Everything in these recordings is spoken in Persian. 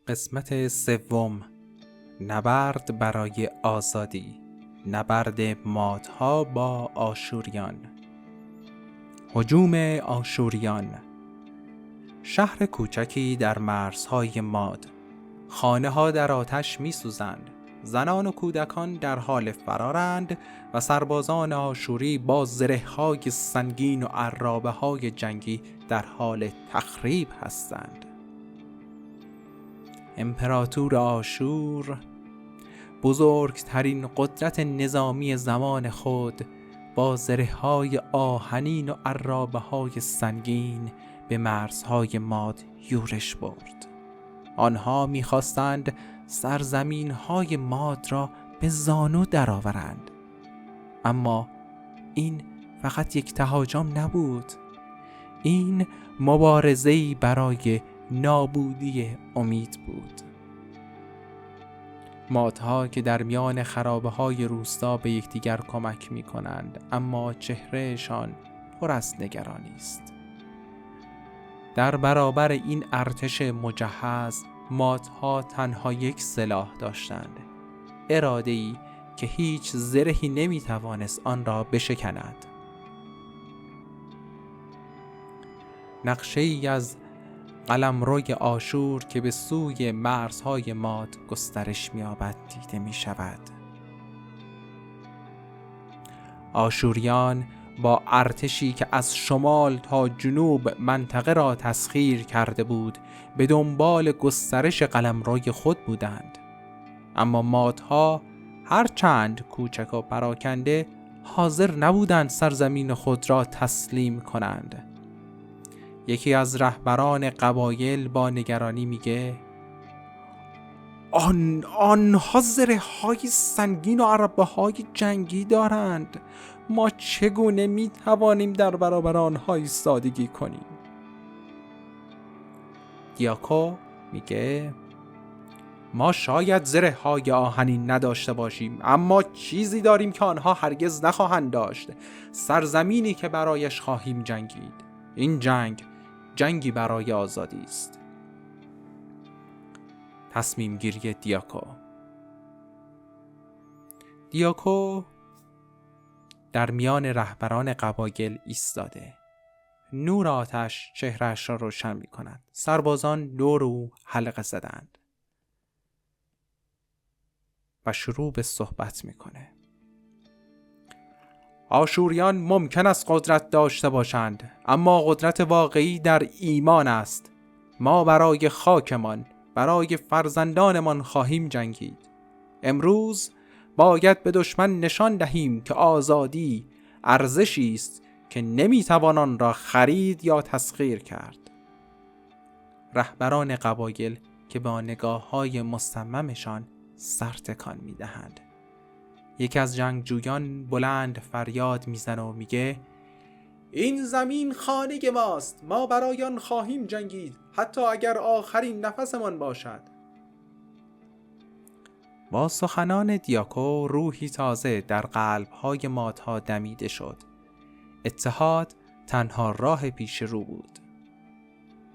قسمت سوم، نبرد برای آزادی، نبرد مادها با آشوریان. هجوم آشوریان. شهر کوچکی در مرزهای ماد. خانه ها در آتش می سوزند. زنان و کودکان در حال فرارند و سربازان آشوری با زره‌های سنگین و عرابه‌های جنگی در حال تخریب هستند. امپراتور آشور، بزرگترین قدرت نظامی زمان خود، با زره‌های آهنین و عرابه‌های سنگین به مرزهای ماد یورش برد. آنها می‌خواستند سرزمین‌های ماد را به زانو درآورند. اما این فقط یک تهاجم نبود. این مبارزه‌ای برای نابودی امید بود. مادها که در میان خرابه‌های روستا به یکدیگر کمک می‌کنند، اما چهرهشان پر از نگرانی است. در برابر این ارتش مجهز، مادها تنها یک سلاح داشتند: اراده‌ای که هیچ زرهی نمی‌توانست آن را بشکند. نقشه‌ای از قلمروی آشور که به سوی مرزهای ماد گسترش می‌یابد دیده می‌شود. آشوریان با ارتشی که از شمال تا جنوب منطقه را تسخیر کرده بود، به دنبال گسترش قلمروی خود بودند. اما مادها هرچند کوچک و پراکنده، حاضر نبودند سرزمین خود را تسلیم کنند. یکی از رهبران قبایل با نگرانی میگه: آنها زره‌های سنگین و عربه‌های جنگی دارند. ما چگونه میتوانیم در برابر آنها ایستادگی کنیم؟ دیاکو میگه: ما شاید زره‌های آهنین نداشته باشیم، اما چیزی داریم که آنها هرگز نخواهند داشت. سرزمینی که برایش خواهیم جنگید. این جنگی برای آزادی است. تصمیم گیری دیاکو در میان رهبران قبایل ایستاده. نور آتش چهرهش را روشن می کند. سربازان دور او حلقه زدند و شروع به صحبت می کنه. آشوریان ممکن است قدرت داشته باشند، اما قدرت واقعی در ایمان است. ما برای خاکمان، برای فرزندانمان خواهیم جنگید. امروز باید به دشمن نشان دهیم که آزادی ارزشی است که نمیتوان آن را خرید یا تسخیر کرد. رهبران قبایل که با نگاه‌های مصممشان سر تکان میدهند. یکی از جنگجویان بلند فریاد میزنه و میگه: این زمین خانه ماست. ما برای آن خواهیم جنگید، حتی اگر آخرین نفسمان باشد. با سخنان دیاکو روحی تازه در قلب‌های مادها دمیده شد. اتحاد تنها راه پیش رو بود.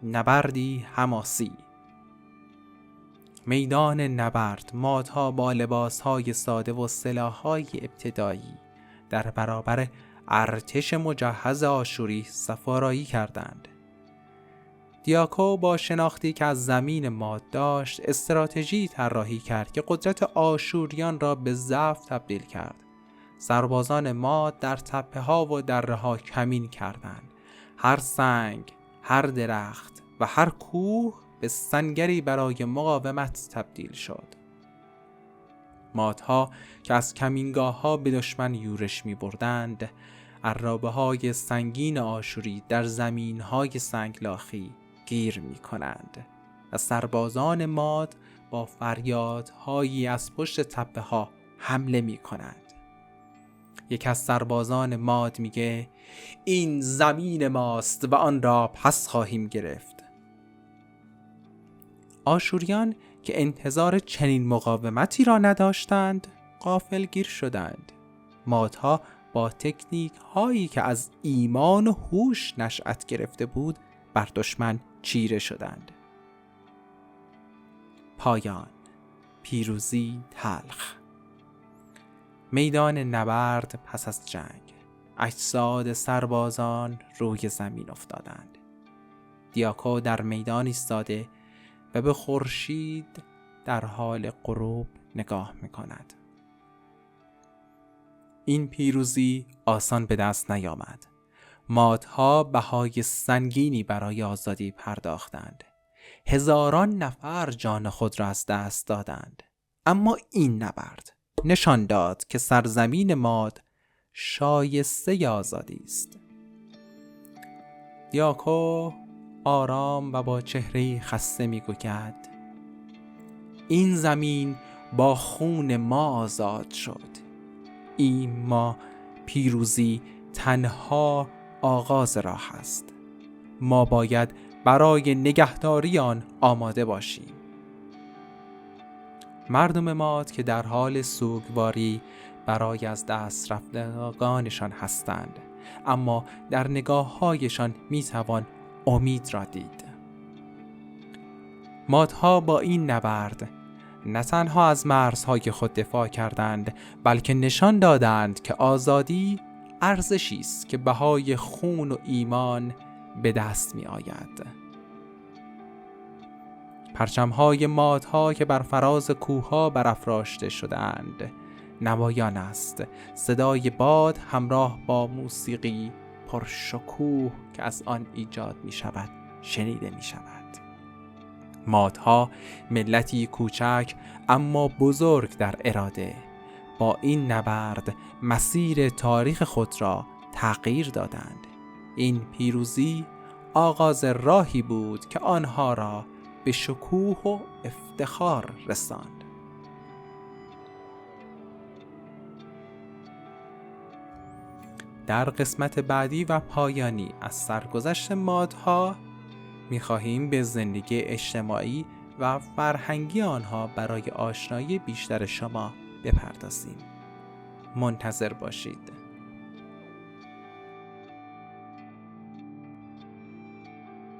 نبردی حماسی. میدان نبرد. مادها با لباسهای ساده و سلاح‌های ابتدایی در برابر ارتش مجهز آشوری صف‌آرایی کردند. دیاکو با شناختی که از زمین ماد داشت، استراتژی طراحی کرد که قدرت آشوریان را به ضعف تبدیل کرد. سربازان ماد در تپه‌ها و دره‌ها کمین کردند. هر سنگ، هر درخت و هر کوه به سنگری برای مقاومت تبدیل شد. مادها که از کمینگاه‌ها به دشمن یورش می‌بردند، عرابه‌های سنگین آشوری در زمین‌های سنگلاخی گیر می‌کنند و سربازان ماد با فریادهایی از پشت تپه‌ها حمله می‌کنند. یک از سربازان ماد میگه: این زمین ماست و آن را پس خواهیم گرفت. آشوریان که انتظار چنین مقاومتی را نداشتند، غافلگیر شدند. مادها با تکنیک هایی که از ایمان و هوش نشأت گرفته بود، بر دشمن چیره شدند. پایان. پیروزی تلخ. میدان نبرد پس از جنگ. اجساد سربازان روی زمین افتادند. دیاکو در میدان ایستاده و به خورشید در حال غروب نگاه می‌کند. این پیروزی آسان به دست نیامد. مادها بهای سنگینی برای آزادی پرداختند. هزاران نفر جان خود را از دست دادند. اما این نبرد نشان داد که سرزمین ماد شایسته آزادی است. دیاکو آرام و با چهره خسته میگوید: این زمین با خون ما آزاد شد. این ما پیروزی تنها آغاز راه است. ما باید برای نگهداری آن آماده باشیم. مردم ماد که در حال سوگواری برای از دست رفتگانشان هستند، اما در نگاه‌هایشان میتوان امید را دید. مادها با این نبرد نه تنها از مرزهای خود دفاع کردند، بلکه نشان دادند که آزادی ارزشی است که بهای خون و ایمان به دست می آید. پرچم‌های مادها که بر فراز کوه‌ها برافراشته شدند نمایان است. صدای باد همراه با موسیقی پرشکوه که از آن ایجاد می شود شنیده می شود. مادها ملتی کوچک اما بزرگ در اراده با این نبرد مسیر تاریخ خود را تغییر دادند. این پیروزی آغاز راهی بود که آنها را به شکوه و افتخار رساند. در قسمت بعدی و پایانی از سرگذشت مادها می‌خواهیم به زندگی اجتماعی و فرهنگی آنها برای آشنایی بیشتر شما بپردازیم. منتظر باشید.